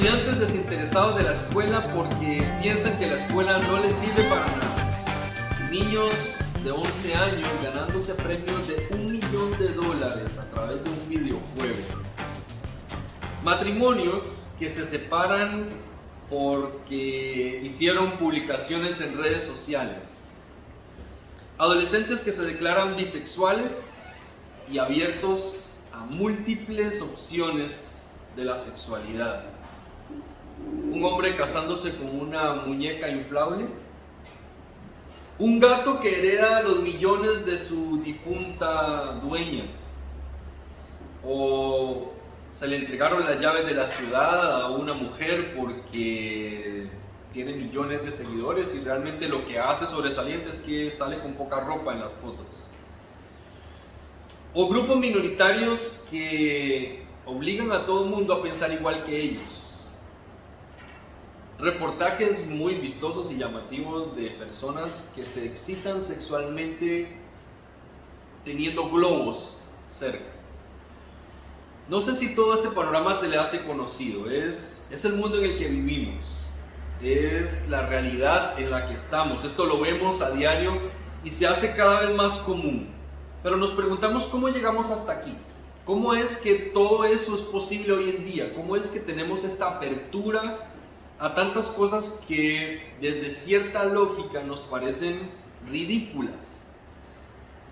Estudiantes desinteresados de la escuela porque piensan que la escuela no les sirve para nada. Niños de 11 años ganándose premios de $1 millón a través de un videojuego. Matrimonios que se separan porque hicieron publicaciones en redes sociales. Adolescentes que se declaran bisexuales y abiertos a múltiples opciones de la sexualidad. Un hombre casándose con una muñeca inflable. Un gato que hereda los millones de su difunta dueña. O se le entregaron las llaves de la ciudad a una mujer porque tiene millones de seguidores y realmente lo que hace sobresaliente es que sale con poca ropa en las fotos. O grupos minoritarios que obligan a todo el mundo a pensar igual que ellos. Reportajes muy vistosos y llamativos de personas que se excitan sexualmente teniendo globos cerca. No sé si todo este panorama se le hace conocido. Es el mundo en el que vivimos. Es la realidad en la que estamos. Esto lo vemos a diario y se hace cada vez más común. Pero nos preguntamos cómo llegamos hasta aquí. ¿Cómo es que todo eso es posible hoy en día? ¿Cómo es que tenemos esta apertura a tantas cosas que desde cierta lógica nos parecen ridículas,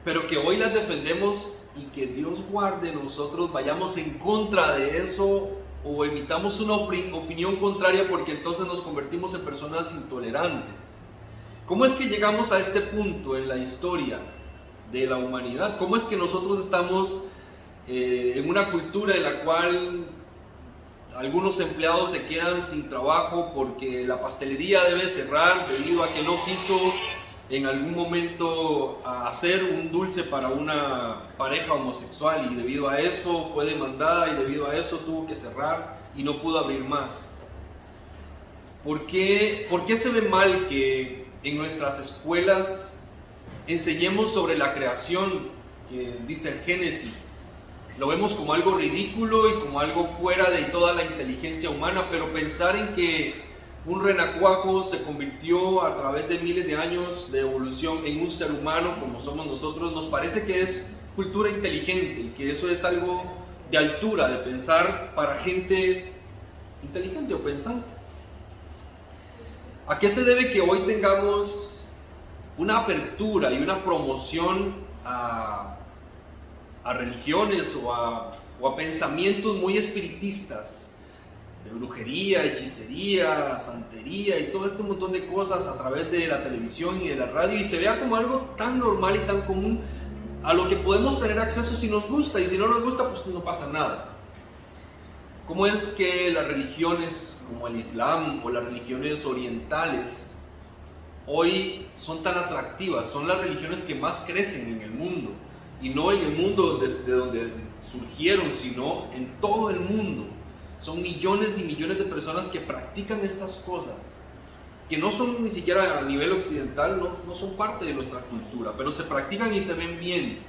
pero que hoy las defendemos y que Dios guarde nosotros vayamos en contra de eso o emitamos una opinión contraria porque entonces nos convertimos en personas intolerantes? ¿Cómo es que llegamos a este punto en la historia de la humanidad? ¿Cómo es que nosotros estamos en una cultura en la cual algunos empleados se quedan sin trabajo porque la pastelería debe cerrar debido a que no quiso en algún momento hacer un dulce para una pareja homosexual y debido a eso fue demandada y debido a eso tuvo que cerrar y no pudo abrir más? ¿Por qué se ve mal que en nuestras escuelas enseñemos sobre la creación que dice el Génesis? Lo vemos como algo ridículo y como algo fuera de toda la inteligencia humana, pero pensar en que un renacuajo se convirtió a través de miles de años de evolución en un ser humano como somos nosotros, nos parece que es cultura inteligente y que eso es algo de altura, de pensar para gente inteligente o pensante. ¿A qué se debe que hoy tengamos una apertura y una promoción a religiones o a pensamientos muy espiritistas, de brujería, hechicería, santería y todo este montón de cosas a través de la televisión y de la radio, y se vea como algo tan normal y tan común a lo que podemos tener acceso si nos gusta, y si no nos gusta pues no pasa nada? ¿Cómo es que las religiones como el Islam o las religiones orientales hoy son tan atractivas? Son las religiones que más crecen en el mundo. Y no en el mundo desde donde surgieron, sino en todo el mundo. Son millones y millones de personas que practican estas cosas, que no son ni siquiera a nivel occidental, no son parte de nuestra cultura, pero se practican y se ven bien.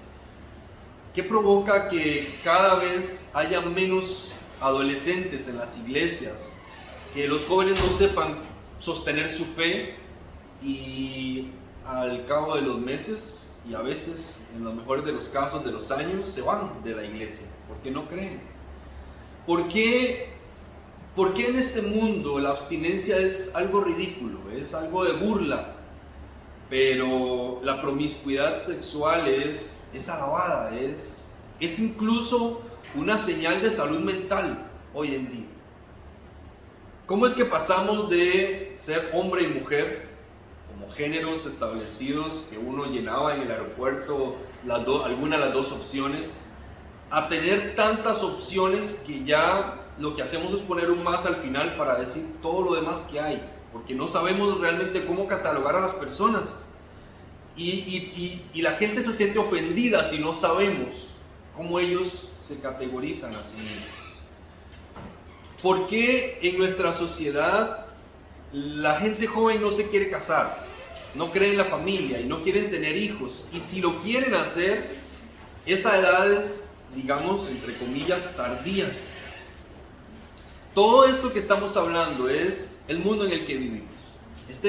¿Qué provoca que cada vez haya menos adolescentes en las iglesias? Que los jóvenes no sepan sostener su fe y al cabo de los meses, y a veces, en los mejores de los casos, de los años, se van de la iglesia porque no creen. ¿Por qué en este mundo la abstinencia es algo ridículo, es algo de burla, pero la promiscuidad sexual es alabada, es incluso una señal de salud mental hoy en día? ¿Cómo es que pasamos de ser hombre y mujer como géneros establecidos que uno llenaba en el aeropuerto, alguna de las dos opciones, a tener tantas opciones que ya lo que hacemos es poner un más al final para decir todo lo demás que hay, porque no sabemos realmente cómo catalogar a las personas y la gente se siente ofendida si no sabemos cómo ellos se categorizan a sí mismos? ¿Por qué en nuestra sociedad la gente joven no se quiere casar, no cree en la familia y no quieren tener hijos? Y si lo quieren hacer, es a edades, digamos, entre comillas, tardías. Todo esto que estamos hablando es el mundo en el que vivimos. Esta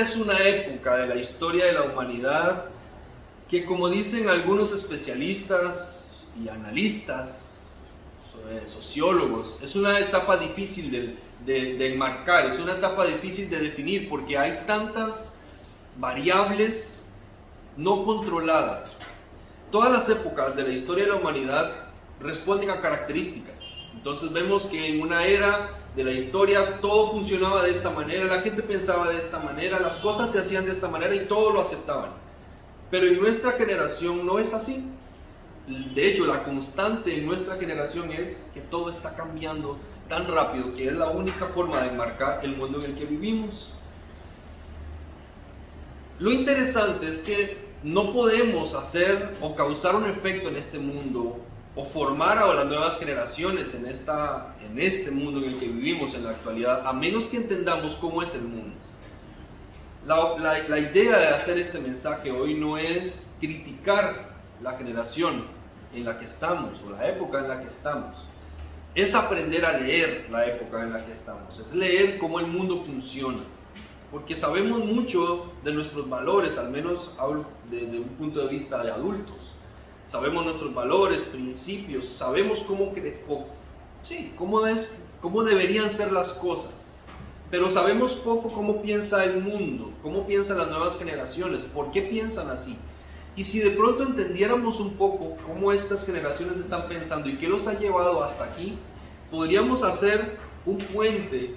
es una época de la historia de la humanidad que, como dicen algunos especialistas y analistas, sociólogos, es una etapa difícil de enmarcar, es una etapa difícil de definir porque hay tantas variables no controladas. Todas las épocas de la historia de la humanidad responden a características. Entonces vemos que en una era de la historia todo funcionaba de esta manera, la gente pensaba de esta manera, las cosas se hacían de esta manera y todos lo aceptaban. Pero en nuestra generación no es así. De hecho, la constante en nuestra generación es que todo está cambiando tan rápido que es la única forma de enmarcar el mundo en el que vivimos. Lo interesante es que no podemos hacer o causar un efecto en este mundo o formar a las nuevas generaciones en este mundo en el que vivimos en la actualidad, a menos que entendamos cómo es el mundo. La idea de hacer este mensaje hoy no es criticar la generación en la que estamos o la época en la que estamos. Es aprender a leer la época en la que estamos, es leer cómo el mundo funciona. Porque sabemos mucho de nuestros valores, al menos hablo desde un punto de vista de adultos. Sabemos nuestros valores, principios, sabemos cómo deberían ser las cosas. Pero sabemos poco cómo piensa el mundo, cómo piensan las nuevas generaciones, por qué piensan así. Y si de pronto entendiéramos un poco cómo estas generaciones están pensando y qué los ha llevado hasta aquí, podríamos hacer un puente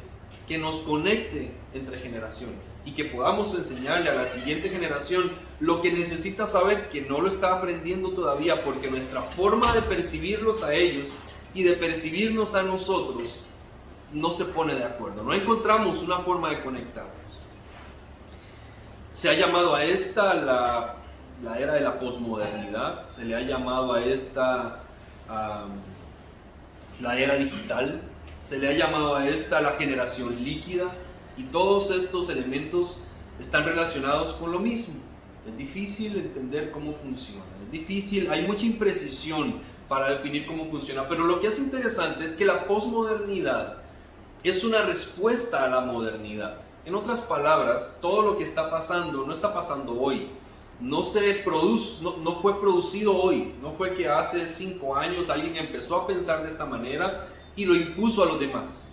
que nos conecte entre generaciones y que podamos enseñarle a la siguiente generación lo que necesita saber, que no lo está aprendiendo todavía, porque nuestra forma de percibirlos a ellos y de percibirnos a nosotros no se pone de acuerdo, no encontramos una forma de conectarnos. Se ha llamado a esta la era de la posmodernidad, se le ha llamado a esta la era digital, se le ha llamado a esta la generación líquida, y todos estos elementos están relacionados con lo mismo. Es difícil entender cómo funciona, es difícil, hay mucha imprecisión para definir cómo funciona, pero lo que es interesante es que la posmodernidad es una respuesta a la modernidad. En otras palabras, todo lo que está pasando no está pasando hoy, no fue producido hoy, no fue que hace 5 años alguien empezó a pensar de esta manera y lo impuso a los demás.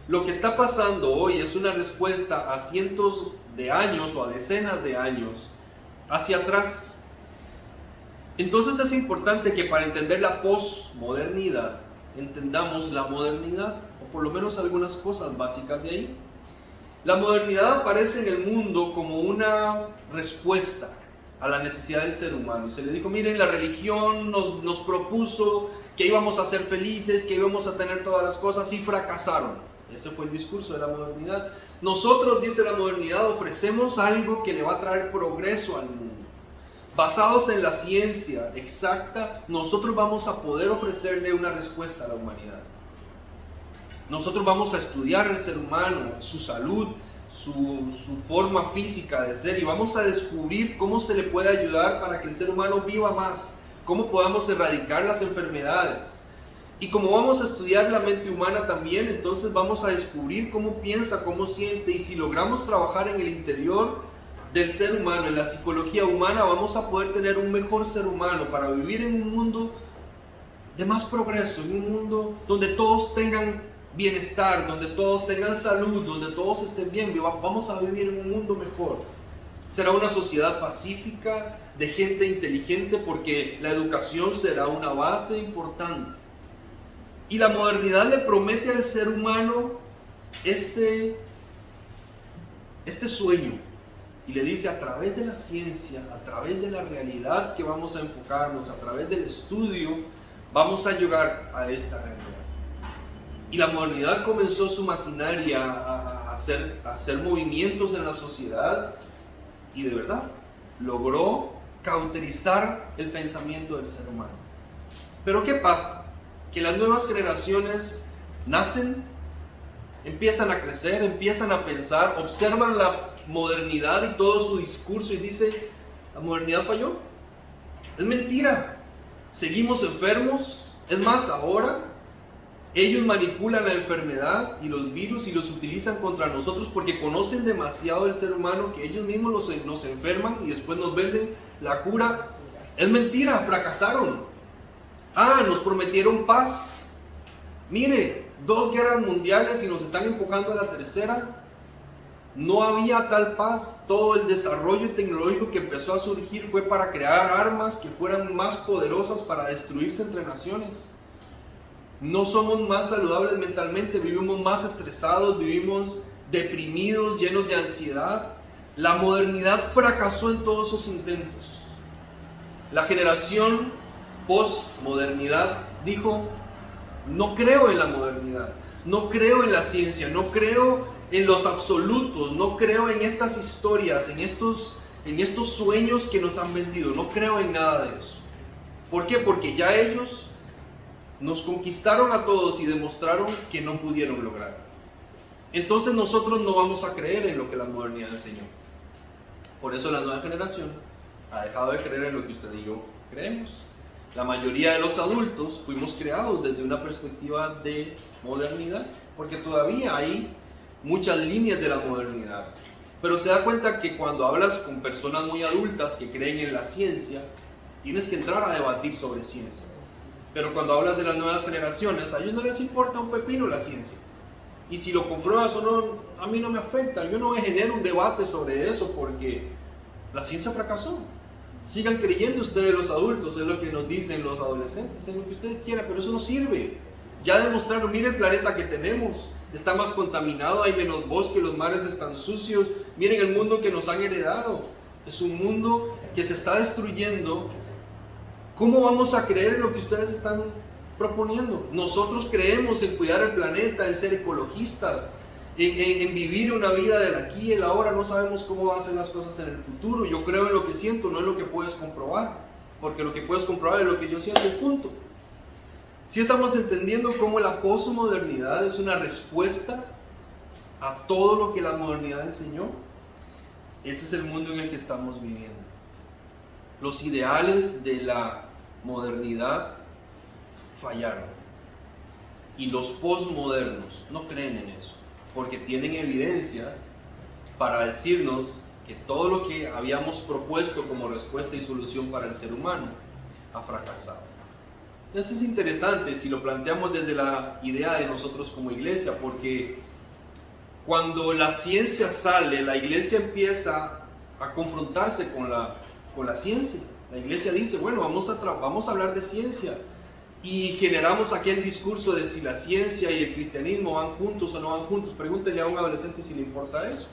Lo que está pasando hoy es una respuesta a cientos de años o a decenas de años hacia atrás. Entonces es importante que para entender la posmodernidad entendamos la modernidad, o por lo menos algunas cosas básicas de ahí. La modernidad aparece en el mundo como una respuesta a la necesidad del ser humano. Y se le dijo, miren, la religión nos propuso que íbamos a ser felices, que íbamos a tener todas las cosas, y fracasaron. Ese fue el discurso de la modernidad. Nosotros, dice la modernidad, ofrecemos algo que le va a traer progreso al mundo. Basados en la ciencia exacta, nosotros vamos a poder ofrecerle una respuesta a la humanidad. Nosotros vamos a estudiar el ser humano, su salud, su forma física de ser, y vamos a descubrir cómo se le puede ayudar para que el ser humano viva más, cómo podamos erradicar las enfermedades. Y como vamos a estudiar la mente humana también, entonces vamos a descubrir cómo piensa, cómo siente, y si logramos trabajar en el interior del ser humano, en la psicología humana, vamos a poder tener un mejor ser humano para vivir en un mundo de más progreso, en un mundo donde todos tengan bienestar, donde todos tengan salud, donde todos estén bien. Vamos a vivir en un mundo mejor. Será una sociedad pacífica, de gente inteligente, porque la educación será una base importante. Y la modernidad le promete al ser humano este sueño, y le dice, a través de la ciencia, a través de la realidad que vamos a enfocarnos, a través del estudio, vamos a llegar a esta realidad. Y la modernidad comenzó su maquinaria a hacer movimientos en la sociedad, y de verdad logró cauterizar el pensamiento del ser humano. Pero ¿qué pasa? Que las nuevas generaciones nacen, empiezan a crecer, empiezan a pensar, observan la modernidad y todo su discurso y dicen, ¿la modernidad falló? Es mentira, seguimos enfermos. Es más, ahora Ellos manipulan la enfermedad y los virus y los utilizan contra nosotros porque conocen demasiado del ser humano que ellos mismos nos enferman y después nos venden la cura. Es mentira, fracasaron. Nos prometieron paz. Mire, 2 guerras mundiales y nos están empujando a la tercera. No había tal paz. Todo el desarrollo tecnológico que empezó a surgir fue para crear armas que fueran más poderosas para destruirse entre naciones. No somos más saludables mentalmente, vivimos más estresados, vivimos deprimidos, llenos de ansiedad. La modernidad fracasó en todos sus intentos. La generación postmodernidad dijo: no creo en la modernidad, no creo en la ciencia, no creo en los absolutos, no creo en estas historias, en estos sueños que nos han vendido, no creo en nada de eso. ¿Por qué? Porque ya ellos nos conquistaron a todos y demostraron que no pudieron lograr. Entonces nosotros no vamos a creer en lo que la modernidad enseñó. Por eso la nueva generación ha dejado de creer en lo que usted y yo creemos. La mayoría de los adultos fuimos creados desde una perspectiva de modernidad, porque todavía hay muchas líneas de la modernidad. Pero se da cuenta que cuando hablas con personas muy adultas que creen en la ciencia, tienes que entrar a debatir sobre ciencia. Pero cuando hablas de las nuevas generaciones, a ellos no les importa un pepino la ciencia. Y si lo compruebas o no, a mí no me afecta. Yo no me genero un debate sobre eso porque la ciencia fracasó. Sigan creyendo ustedes los adultos, es lo que nos dicen los adolescentes, en lo que ustedes quieran, pero eso no sirve. Ya demostraron, miren el planeta que tenemos, está más contaminado, hay menos bosque, los mares están sucios. Miren el mundo que nos han heredado. Es un mundo que se está destruyendo. ¿Cómo vamos a creer en lo que ustedes están proponiendo? Nosotros creemos en cuidar el planeta, en ser ecologistas, en vivir una vida del aquí y el ahora. No sabemos cómo van a ser las cosas en el futuro. Yo creo en lo que siento, no en lo que puedes comprobar, porque lo que puedes comprobar es lo que yo siento y punto. Si estamos entendiendo cómo la posmodernidad es una respuesta a todo lo que la modernidad enseñó, ese es el mundo en el que estamos viviendo. Los ideales de la modernidad fallaron y los posmodernos no creen en eso porque tienen evidencias para decirnos que todo lo que habíamos propuesto como respuesta y solución para el ser humano ha fracasado. Eso es interesante si lo planteamos desde la idea de nosotros como iglesia, porque cuando la ciencia sale, la iglesia empieza a confrontarse con la ciencia. La iglesia dice, bueno, vamos a hablar de ciencia, y generamos aquel discurso de si la ciencia y el cristianismo van juntos o no van juntos. Pregúntele a un adolescente si le importa eso.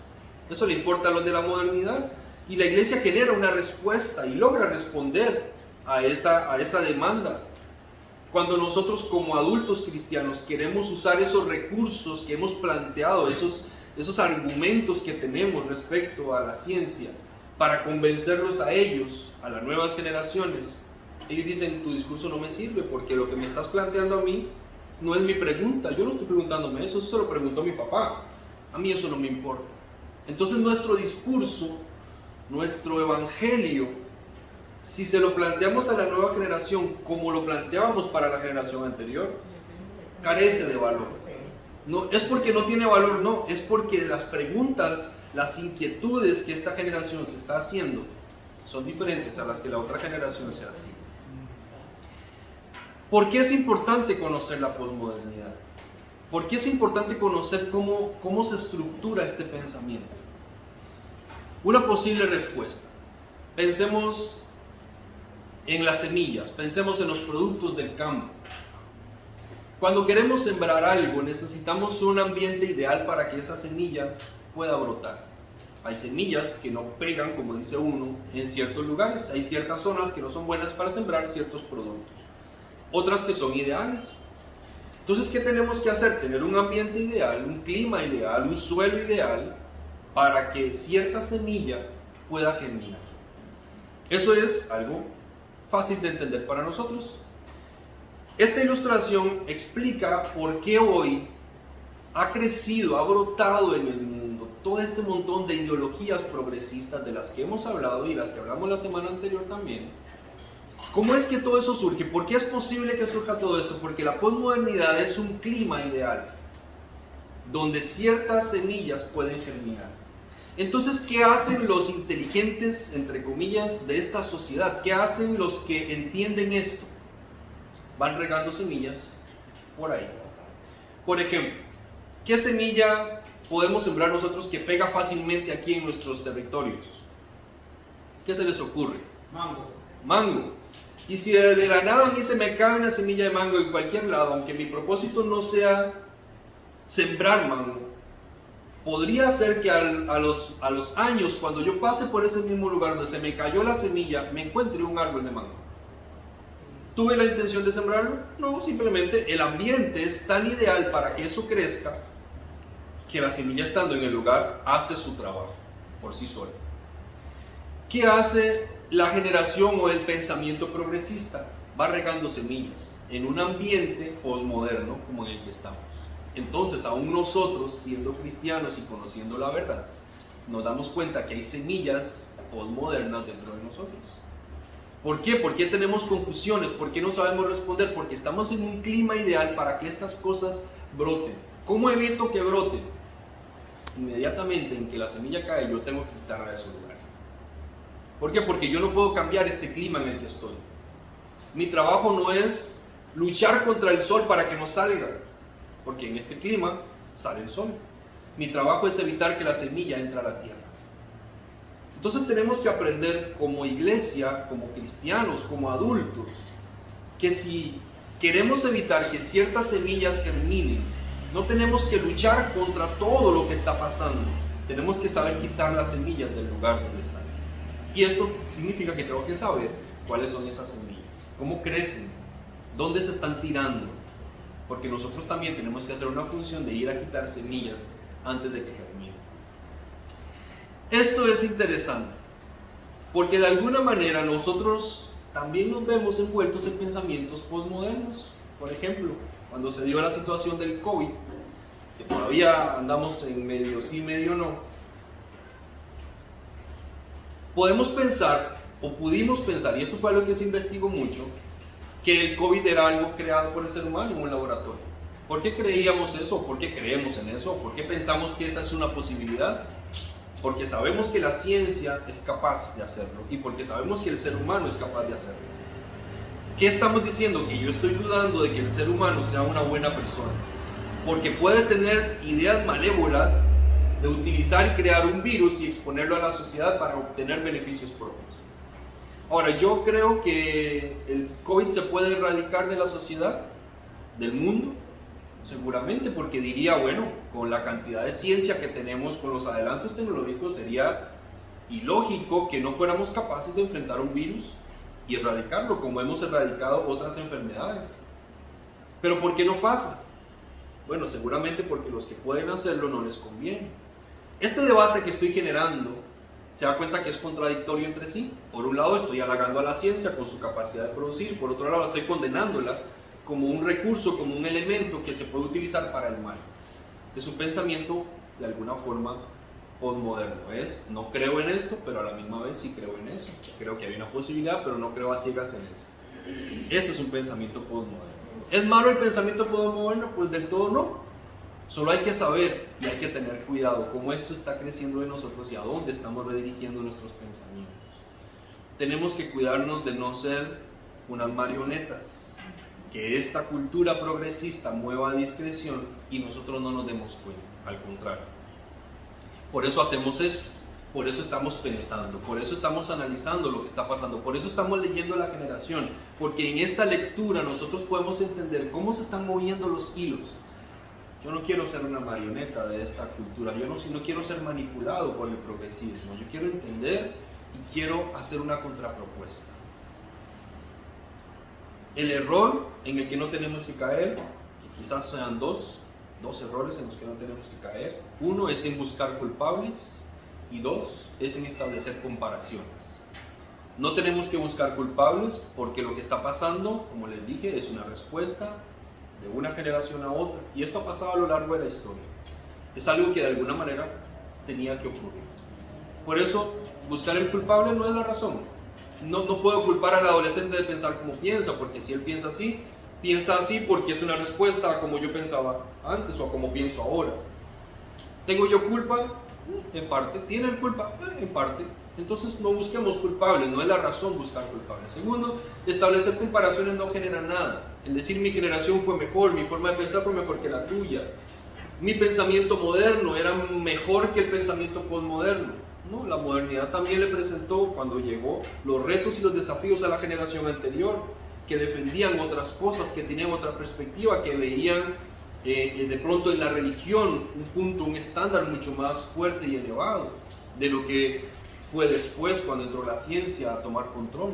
Eso le importa a los de la modernidad, y la iglesia genera una respuesta y logra responder a esa demanda. Cuando nosotros como adultos cristianos queremos usar esos recursos que hemos planteado, esos argumentos que tenemos respecto a la ciencia, para convencerlos a ellos, a las nuevas generaciones, ellos dicen, tu discurso no me sirve porque lo que me estás planteando a mí no es mi pregunta. Yo no estoy preguntándome eso se lo preguntó mi papá. A mí eso no me importa. Entonces nuestro discurso, nuestro evangelio, si se lo planteamos a la nueva generación como lo planteábamos para la generación anterior, carece de valor. No es porque no tiene valor, no, es porque las preguntas, las inquietudes que esta generación se está haciendo son diferentes a las que la otra generación se hacía. ¿Por qué es importante conocer la posmodernidad? ¿Por qué es importante conocer cómo se estructura este pensamiento? Una posible respuesta. Pensemos en las semillas, pensemos en los productos del campo. Cuando queremos sembrar algo, necesitamos un ambiente ideal para que esa semilla pueda brotar. Hay semillas que no pegan, como dice uno, en ciertos lugares. Hay ciertas zonas que no son buenas para sembrar ciertos productos. Otras que son ideales. Entonces, ¿qué tenemos que hacer? Tener un ambiente ideal, un clima ideal, un suelo ideal para que cierta semilla pueda germinar. Eso es algo fácil de entender para nosotros. Esta ilustración explica por qué hoy ha crecido, ha brotado en el mundo todo este montón de ideologías progresistas de las que hemos hablado y las que hablamos la semana anterior también, ¿Cómo es que todo eso surge? ¿Por qué es posible que surja todo esto? Porque la posmodernidad es un clima ideal donde ciertas semillas pueden germinar. Entonces, ¿qué hacen los inteligentes, entre comillas, de esta sociedad? ¿Qué hacen los que entienden esto? Van regando semillas por ahí. Por ejemplo, ¿qué semilla podemos sembrar nosotros que pega fácilmente aquí en nuestros territorios? ¿Qué se les ocurre? Mango. Mango. Y si de la nada a mí se me cae una semilla de mango en cualquier lado, aunque mi propósito no sea sembrar mango, podría ser que a los años, cuando yo pase por ese mismo lugar donde se me cayó la semilla, me encuentre un árbol de mango. ¿Tuve la intención de sembrarlo? No, simplemente el ambiente es tan ideal para que eso crezca que la semilla, estando en el lugar, hace su trabajo por sí sola. ¿Qué hace la generación o el pensamiento progresista? Va regando semillas en un ambiente posmoderno como en el que estamos. Entonces, aún nosotros, siendo cristianos y conociendo la verdad, nos damos cuenta que hay semillas posmodernas dentro de nosotros. ¿Por qué? ¿Por qué tenemos confusiones? ¿Por qué no sabemos responder? Porque estamos en un clima ideal para que estas cosas broten. ¿Cómo evito que broten? Inmediatamente en que la semilla cae, yo tengo que quitarla de su lugar. ¿Por qué? Porque yo no puedo cambiar este clima en el que estoy. Mi trabajo no es luchar contra el sol para que no salga, porque en este clima sale el sol. Mi trabajo es evitar que la semilla entre a la tierra. Entonces tenemos que aprender como iglesia, como cristianos, como adultos, que si queremos evitar que ciertas semillas germinen, no tenemos que luchar contra todo lo que está pasando. Tenemos que saber quitar las semillas del lugar donde están. Y esto significa que tengo que saber cuáles son esas semillas, cómo crecen, dónde se están tirando. Porque nosotros también tenemos que hacer una función de ir a quitar semillas antes de que germinen. Esto es interesante, porque de alguna manera nosotros también nos vemos envueltos en pensamientos postmodernos. Por ejemplo, cuando se dio la situación del COVID, que todavía andamos en medio sí, medio no, podemos pensar, o pudimos pensar, y esto fue algo que se investigó mucho, que el COVID era algo creado por el ser humano en un laboratorio. ¿Por qué creíamos eso? ¿Por qué creemos en eso? ¿Por qué pensamos que esa es una posibilidad? Porque sabemos que la ciencia es capaz de hacerlo y porque sabemos que el ser humano es capaz de hacerlo. ¿Qué estamos diciendo? Que yo estoy dudando de que el ser humano sea una buena persona, porque puede tener ideas malévolas de utilizar y crear un virus y exponerlo a la sociedad para obtener beneficios propios. Ahora, yo creo que el COVID se puede erradicar de la sociedad, del mundo, seguramente, porque diría, bueno, con la cantidad de ciencia que tenemos, con los adelantos tecnológicos, sería ilógico que no fuéramos capaces de enfrentar un virus y erradicarlo, como hemos erradicado otras enfermedades. Pero ¿por qué no pasa? Bueno, seguramente porque los que pueden hacerlo no les conviene. Este debate que estoy generando, se da cuenta que es contradictorio entre sí. Por un lado estoy halagando a la ciencia con su capacidad de producir, por otro lado estoy condenándola como un recurso, como un elemento que se puede utilizar para el mal. Es un pensamiento de alguna forma postmoderno. Es, no creo en esto, pero a la misma vez sí creo en eso. Creo que hay una posibilidad, pero no creo a ciegas en eso. Ese es un pensamiento postmoderno. ¿Es malo el pensamiento postmoderno? Pues del todo no. Solo hay que saber y hay que tener cuidado cómo esto está creciendo en nosotros y a dónde estamos redirigiendo nuestros pensamientos. Tenemos que cuidarnos de no ser unas marionetas, que esta cultura progresista mueva a discreción y nosotros no nos demos cuenta, al contrario. Por eso hacemos esto, por eso estamos pensando, por eso estamos analizando lo que está pasando, por eso estamos leyendo La Generación, porque en esta lectura nosotros podemos entender cómo se están moviendo los hilos. Yo no quiero ser una marioneta de esta cultura, yo no quiero ser manipulado por el progresismo, yo quiero entender y quiero hacer una contrapropuesta. El error en el que no tenemos que caer, que quizás sean dos errores en los que no tenemos que caer. Uno es en buscar culpables y dos es en establecer comparaciones. No tenemos que buscar culpables porque lo que está pasando, como les dije, es una respuesta de una generación a otra. Y esto ha pasado a lo largo de la historia. Es algo que de alguna manera tenía que ocurrir. Por eso, buscar el culpable no es la razón. No puedo culpar al adolescente de pensar como piensa, porque si él piensa así porque es una respuesta a como yo pensaba antes o a como pienso ahora. ¿Tengo yo culpa? En parte. ¿Tiene él culpa? En parte. Entonces no busquemos culpables, no es la razón buscar culpables. Segundo, establecer comparaciones no genera nada. El decir mi generación fue mejor, mi forma de pensar fue mejor que la tuya. Mi pensamiento moderno era mejor que el pensamiento postmoderno. No, la modernidad también le presentó, cuando llegó, los retos y los desafíos a la generación anterior, que defendían otras cosas, que tenían otra perspectiva, que veían de pronto en la religión un punto, un estándar mucho más fuerte y elevado de lo que fue después cuando entró la ciencia a tomar control.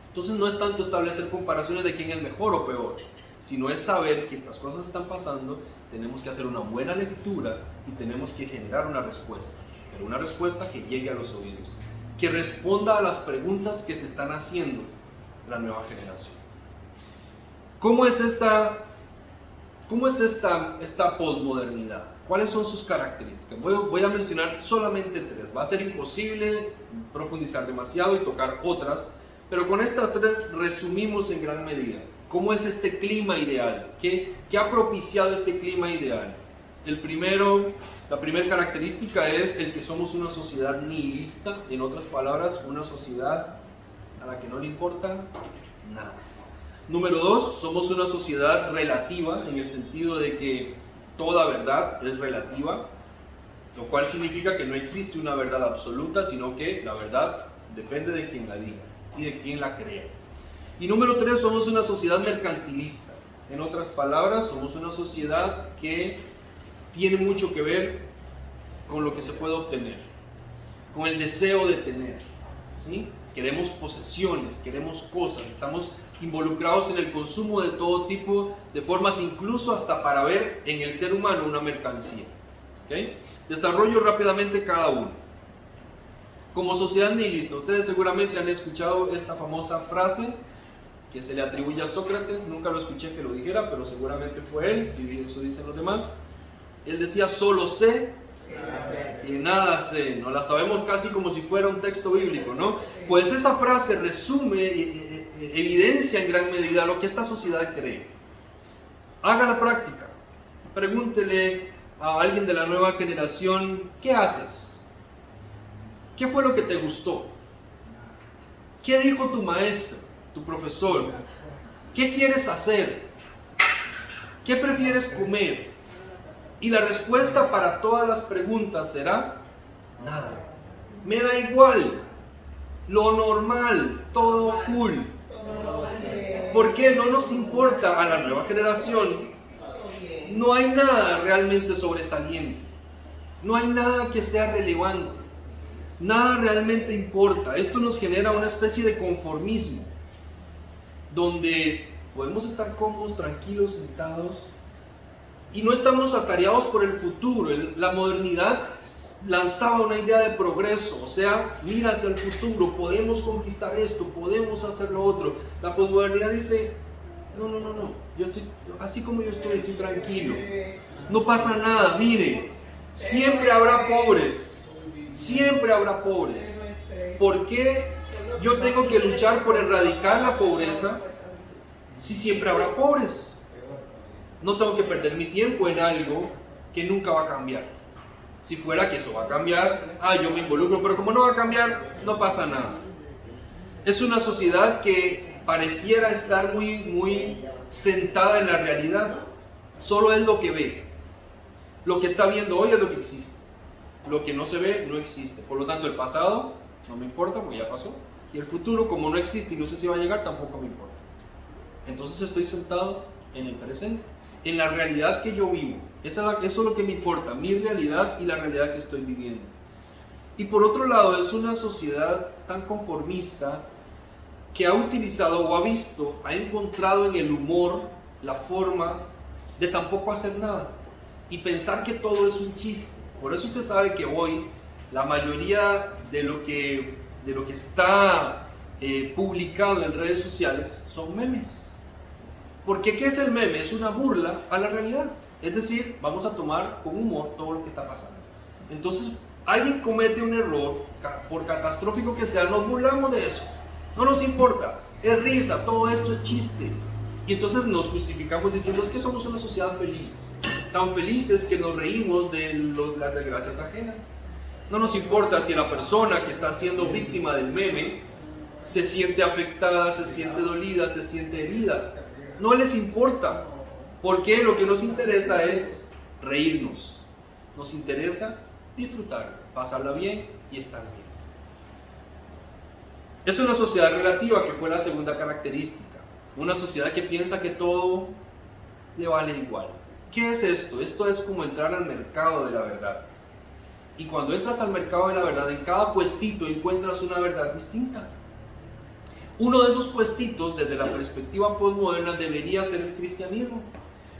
Entonces no es tanto establecer comparaciones de quién es mejor o peor, sino es saber que estas cosas están pasando, tenemos que hacer una buena lectura y tenemos que generar una respuesta, pero una respuesta que llegue a los oídos, que responda a las preguntas que se están haciendo la nueva generación. ¿Cómo es esta posmodernidad? ¿Cuáles son sus características? Voy a mencionar solamente 3. Va a ser imposible profundizar demasiado y tocar otras, pero con estas 3 resumimos en gran medida cómo es este clima ideal, qué ha propiciado este clima ideal. La primera característica es el que somos una sociedad nihilista, en otras palabras, una sociedad a la que no le importa nada. Número 2, somos una sociedad relativa, en el sentido de que toda verdad es relativa, lo cual significa que no existe una verdad absoluta, sino que la verdad depende de quien la diga y de quien la crea. Y número 3, somos una sociedad mercantilista. En otras palabras, somos una sociedad que tiene mucho que ver con lo que se puede obtener, con el deseo de tener, ¿sí? Queremos posesiones, queremos cosas, estamos involucrados en el consumo de todo tipo de formas, incluso hasta para ver en el ser humano una mercancía. ¿Okay? Desarrollo rápidamente cada uno. Como sociedad nihilista, ustedes seguramente han escuchado esta famosa frase que se le atribuye a Sócrates. Nunca lo escuché que lo dijera, pero seguramente fue él, si eso dicen los demás. Él decía: solo sé y nada sé. No la sabemos casi como si fuera un texto bíblico, ¿no? Pues esa frase resume, evidencia en gran medida lo que esta sociedad cree. Haga la práctica. Pregúntele a alguien de la nueva generación: ¿qué haces? ¿Qué fue lo que te gustó? ¿Qué dijo tu maestro, tu profesor? ¿Qué quieres hacer? ¿Qué prefieres comer? Y la respuesta para todas las preguntas será: nada. Me da igual. Lo normal, todo cool. ¿Por qué? No nos importa a la nueva generación. No hay nada realmente sobresaliente. No hay nada que sea relevante. Nada realmente importa. Esto nos genera una especie de conformismo, donde podemos estar cómodos, tranquilos, sentados, y no estamos atareados por el futuro. La modernidad lanzaba una idea de progreso, o sea, mira hacia el futuro, podemos conquistar esto, podemos hacer lo otro. La posmodernidad dice: no, yo estoy, así como yo estoy tranquilo, no pasa nada. Mire, siempre habrá pobres. ¿Por qué yo tengo que luchar por erradicar la pobreza si siempre habrá pobres? No tengo que perder mi tiempo en algo que nunca va a cambiar. Si fuera que eso va a cambiar, yo me involucro, pero como no va a cambiar, no pasa nada. Es una sociedad que pareciera estar muy sentada en la realidad. Solo es lo que ve. Lo que está viendo hoy es lo que existe. Lo que no se ve, no existe. Por lo tanto, el pasado no me importa porque ya pasó. Y el futuro, como no existe y no sé si va a llegar, tampoco me importa. Entonces estoy sentado en el presente, en la realidad que yo vivo. Eso es lo que me importa, mi realidad y la realidad que estoy viviendo. Y por otro lado, es una sociedad tan conformista que ha utilizado o ha encontrado en el humor la forma de tampoco hacer nada y pensar que todo es un chiste. Por eso usted sabe que hoy la mayoría de lo que está publicado en redes sociales son memes. Porque ¿qué es el meme? Es una burla a la realidad. Es decir, vamos a tomar con humor todo lo que está pasando. Entonces, alguien comete un error, por catastrófico que sea, nos burlamos de eso. No nos importa, es risa, todo esto es chiste. Y entonces nos justificamos diciendo, es que somos una sociedad feliz. Tan felices que nos reímos de las desgracias ajenas. No nos importa si la persona que está siendo víctima del meme se siente afectada, se siente dolida, se siente herida. No les importa, porque lo que nos interesa es reírnos. Nos interesa disfrutar, pasarla bien y estar bien. Es una sociedad relativa, que fue la segunda característica. Una sociedad que piensa que todo le vale igual. ¿Qué es esto? Esto es como entrar al mercado de la verdad. Y cuando entras al mercado de la verdad, en cada puestito encuentras una verdad distinta. Uno de esos puestitos, desde la perspectiva postmoderna, debería ser el cristianismo.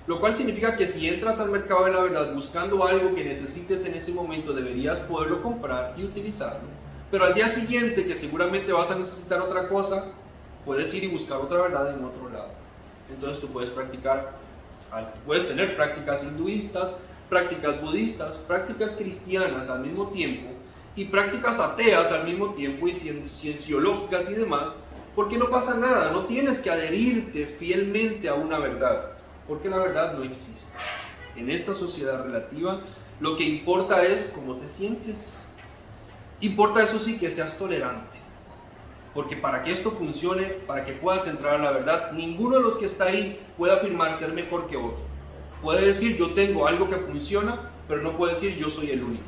Lo cual significa que si entras al mercado de la verdad buscando algo que necesites en ese momento, deberías poderlo comprar y utilizarlo. Pero al día siguiente, que seguramente vas a necesitar otra cosa, puedes ir y buscar otra verdad en otro lado. Entonces tú puedes tener prácticas hinduistas, prácticas budistas, prácticas cristianas al mismo tiempo y prácticas ateas al mismo tiempo y cienciológicas y demás, porque no pasa nada, no tienes que adherirte fielmente a una verdad, porque la verdad no existe. En esta sociedad relativa, lo que importa es cómo te sientes. Importa, eso sí, que seas tolerante, porque para que esto funcione, para que puedas entrar a la verdad, ninguno de los que está ahí puede afirmar ser mejor que otro. Puede decir yo tengo algo que funciona, pero no puede decir yo soy el único,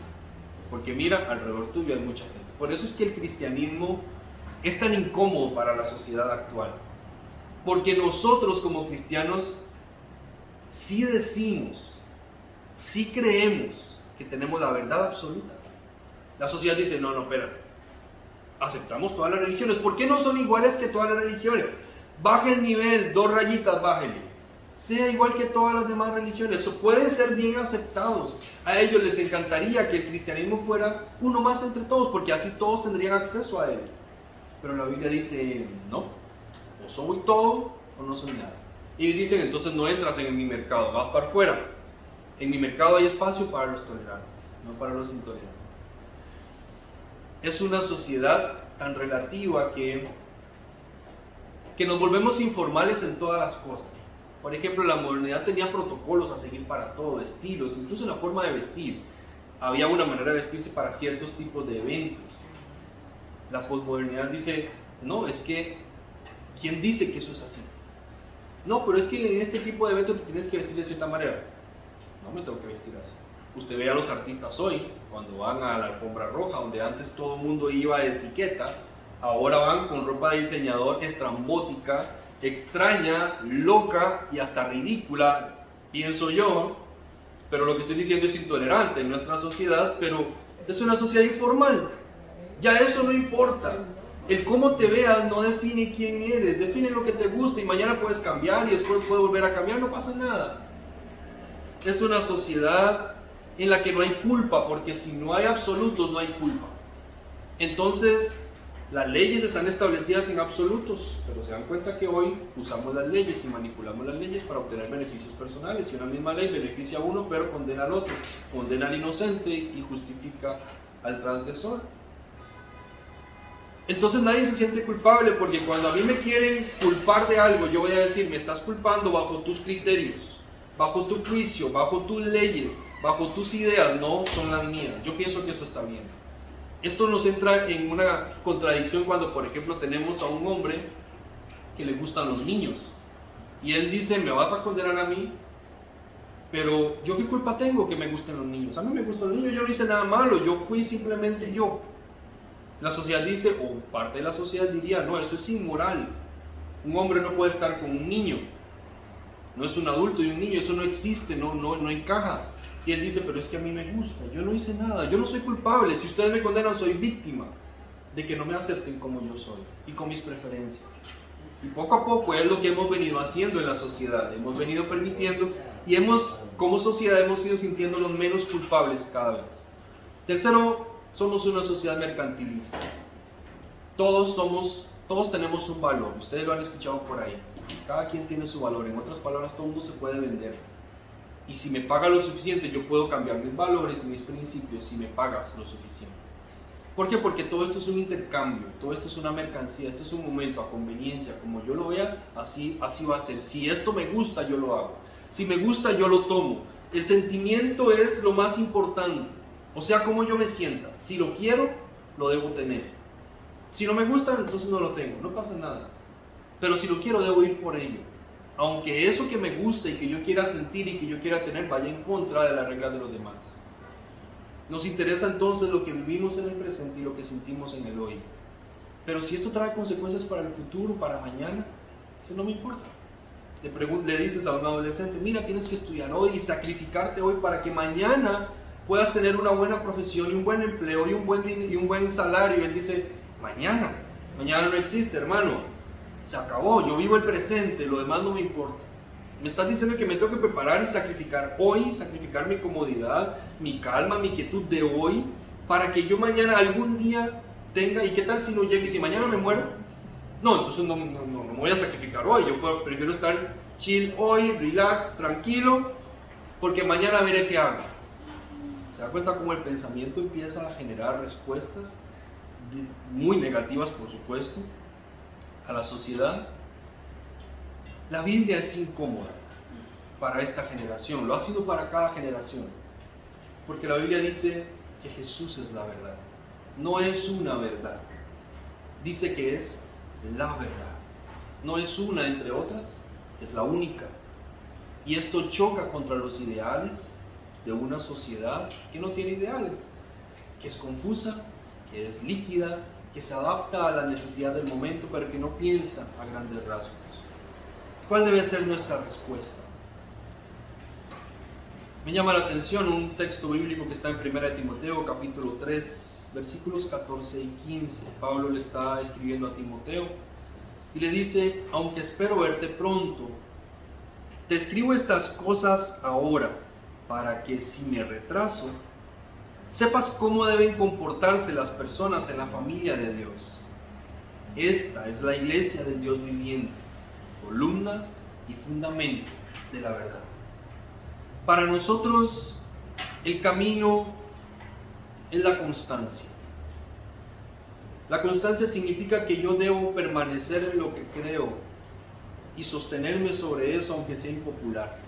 porque mira, alrededor tuyo hay mucha gente. Por eso es que el cristianismo es tan incómodo para la sociedad actual, porque nosotros como cristianos sí decimos, sí creemos que tenemos la verdad absoluta. La sociedad dice, no, espérate, aceptamos todas las religiones. ¿Por qué no son iguales que todas las religiones? Baje el nivel, 2 rayitas, bájele. Sea igual que todas las demás religiones. O pueden ser bien aceptados. A ellos les encantaría que el cristianismo fuera uno más entre todos, porque así todos tendrían acceso a él. Pero la Biblia dice, no, o soy todo o no soy nada. Y dicen, entonces no entras en mi mercado, vas para afuera. En mi mercado hay espacio para los tolerantes, no para los intolerantes. Es una sociedad tan relativa que nos volvemos informales en todas las cosas. Por ejemplo, la modernidad tenía protocolos a seguir para todo, estilos, incluso en la forma de vestir. Había una manera de vestirse para ciertos tipos de eventos. La posmodernidad dice, no, es que, ¿quién dice que eso es así? No, pero es que en este tipo de eventos te tienes que vestir de cierta manera. No me tengo que vestir así. Usted ve a los artistas hoy, cuando van a la alfombra roja, donde antes todo el mundo iba de etiqueta, ahora van con ropa de diseñador estrambótica, extraña, loca y hasta ridícula, pienso yo. Pero lo que estoy diciendo es intolerante en nuestra sociedad, pero es una sociedad informal. Ya eso no importa. El cómo te veas no define quién eres, define lo que te gusta y mañana puedes cambiar y después puedes volver a cambiar, no pasa nada. Es una sociedad en la que no hay culpa, porque si no hay absolutos no hay culpa. Entonces las leyes están establecidas en absolutos, pero se dan cuenta que hoy usamos las leyes y manipulamos las leyes para obtener beneficios personales, y una misma ley beneficia a uno pero condena al otro, condena al inocente y justifica al transgresor. Entonces nadie se siente culpable, porque cuando a mí me quieren culpar de algo, yo voy a decir, me estás culpando bajo tus criterios, bajo tu juicio, bajo tus leyes, bajo tus ideas, no son las mías. Yo pienso que eso está bien. Esto nos entra en una contradicción cuando, por ejemplo, tenemos a un hombre que le gustan los niños y él dice, me vas a condenar a mí, pero ¿yo qué culpa tengo que me gusten los niños? A mí me gustan los niños, yo no hice nada malo, yo fui simplemente yo. La sociedad dice, o parte de la sociedad diría, no, eso es inmoral. Un hombre no puede estar con un niño. No es un adulto y un niño, eso no existe, no encaja. Y él dice, pero es que a mí me gusta, yo no hice nada, yo no soy culpable. Si ustedes me condenan, soy víctima de que no me acepten como yo soy y con mis preferencias. Y poco a poco es lo que hemos venido haciendo en la sociedad, hemos venido permitiendo y como sociedad hemos ido sintiéndonos menos culpables cada vez. Tercero, somos una sociedad mercantilista. Todos tenemos un valor, ustedes lo han escuchado por ahí. Cada quien tiene su valor, en otras palabras, todo el mundo se puede vender. Y si me pagas lo suficiente, yo puedo cambiar mis valores, mis principios, si me pagas lo suficiente. ¿Por qué? Porque todo esto es un intercambio, todo esto es una mercancía, esto es un momento a conveniencia, como yo lo vea, así va a ser. Si esto me gusta, yo lo hago. Si me gusta, yo lo tomo. El sentimiento es lo más importante, o sea, cómo yo me sienta. Si lo quiero, lo debo tener. Si no me gusta, entonces no lo tengo, no pasa nada. Pero si lo quiero, debo ir por ello. Aunque eso que me gusta y que yo quiera sentir y que yo quiera tener vaya en contra de las reglas de los demás. Nos interesa entonces lo que vivimos en el presente y lo que sentimos en el hoy. Pero si esto trae consecuencias para el futuro, para mañana, eso no me importa. Le dices a un adolescente, mira, tienes que estudiar hoy y sacrificarte hoy para que mañana puedas tener una buena profesión y un buen empleo y un buen salario. Y él dice, mañana no existe, hermano, se acabó, yo vivo el presente, lo demás no me importa. Me estás diciendo que me tengo que preparar y sacrificar hoy, sacrificar mi comodidad, mi calma, mi quietud de hoy, para que yo mañana algún día tenga, ¿y qué tal si no llegue? Si mañana me muero, no, entonces no me voy a sacrificar hoy, yo prefiero estar chill hoy, relax, tranquilo, porque mañana veré qué hago. ¿Se da cuenta cómo el pensamiento empieza a generar respuestas muy negativas, por supuesto, a la sociedad? La Biblia es incómoda para esta generación, lo ha sido para cada generación, porque la Biblia dice que Jesús es la verdad, no es una verdad, dice que es la verdad, no es una entre otras, es la única. Y esto choca contra los ideales de una sociedad que no tiene ideales, que es confusa, que es líquida, que se adapta a la necesidad del momento, pero que no piensa a grandes rasgos. ¿Cuál debe ser nuestra respuesta? Me llama la atención un texto bíblico que está en 1 Timoteo capítulo 3, versículos 14 y 15. Pablo le está escribiendo a Timoteo y le dice, aunque espero verte pronto, te escribo estas cosas ahora, para que si me retraso, sepas cómo deben comportarse las personas en la familia de Dios. Esta es la iglesia del Dios viviente, columna y fundamento de la verdad. Para nosotros el camino es la constancia. La constancia significa que yo debo permanecer en lo que creo y sostenerme sobre eso aunque sea impopular.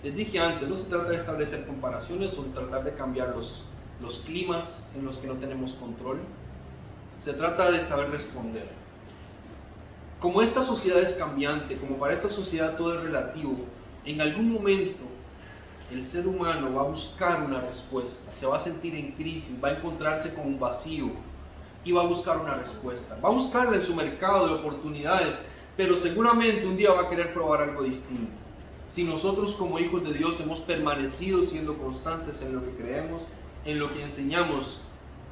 Les dije antes, no se trata de establecer comparaciones o tratar de cambiar los climas en los que no tenemos control. Se trata de saber responder. Como esta sociedad es cambiante, como para esta sociedad todo es relativo, en algún momento el ser humano va a buscar una respuesta, se va a sentir en crisis, va a encontrarse con un vacío y va a buscar una respuesta. Va a buscarla en su mercado de oportunidades, pero seguramente un día va a querer probar algo distinto. Si nosotros como hijos de Dios hemos permanecido siendo constantes en lo que creemos, en lo que enseñamos,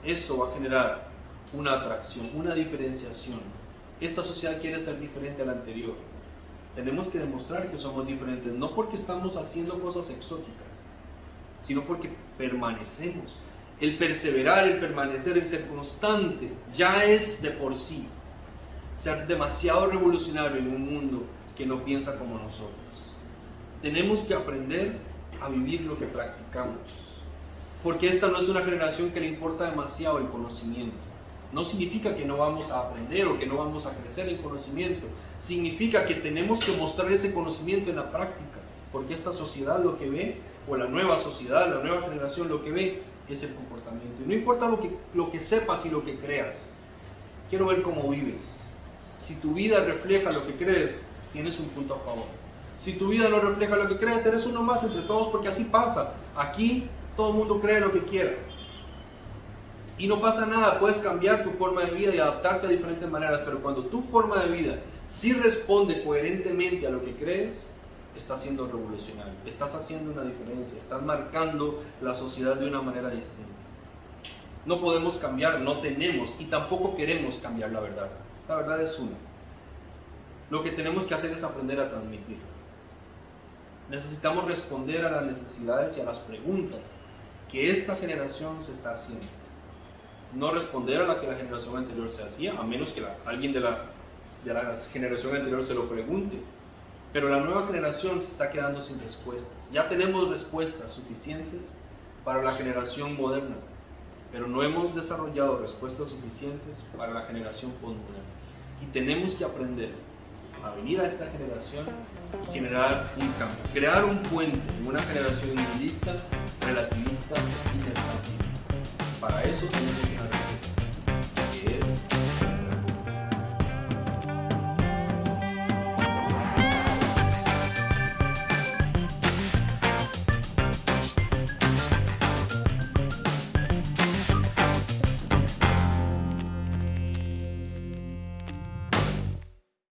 eso va a generar una atracción, una diferenciación. Esta sociedad quiere ser diferente a la anterior. Tenemos que demostrar que somos diferentes, no porque estamos haciendo cosas exóticas, sino porque permanecemos. El perseverar, el permanecer, el ser constante, ya es de por sí ser demasiado revolucionario en un mundo que no piensa como nosotros. Tenemos que aprender a vivir lo que practicamos, porque esta no es una generación que le importa demasiado el conocimiento. No significa que no vamos a aprender o que no vamos a crecer en conocimiento. Significa que tenemos que mostrar ese conocimiento en la práctica, porque esta sociedad lo que ve, o la nueva sociedad, la nueva generación lo que ve es el comportamiento. Y no importa lo que sepas y lo que creas, quiero ver cómo vives. Si tu vida refleja lo que crees, tienes un punto a favor. Si tu vida no refleja lo que crees, eres uno más entre todos, porque así pasa. Aquí todo el mundo cree lo que quiera. Y no pasa nada, puedes cambiar tu forma de vida y adaptarte a diferentes maneras, pero cuando tu forma de vida sí responde coherentemente a lo que crees, estás siendo revolucionario, estás haciendo una diferencia, estás marcando la sociedad de una manera distinta. No podemos cambiar, no tenemos y tampoco queremos cambiar la verdad. La verdad es una. Lo que tenemos que hacer es aprender a transmitirla. Necesitamos responder a las necesidades y a las preguntas que esta generación se está haciendo. No responder a la que la generación anterior se hacía, a menos que alguien de la generación anterior se lo pregunte. Pero la nueva generación se está quedando sin respuestas. Ya tenemos respuestas suficientes para la generación moderna, pero no hemos desarrollado respuestas suficientes para la generación postmoderna. Y tenemos que aprender a venir a esta generación y generar un cambio, crear un puente en una generación nihilista, relativista y negativista. Para eso tenemos una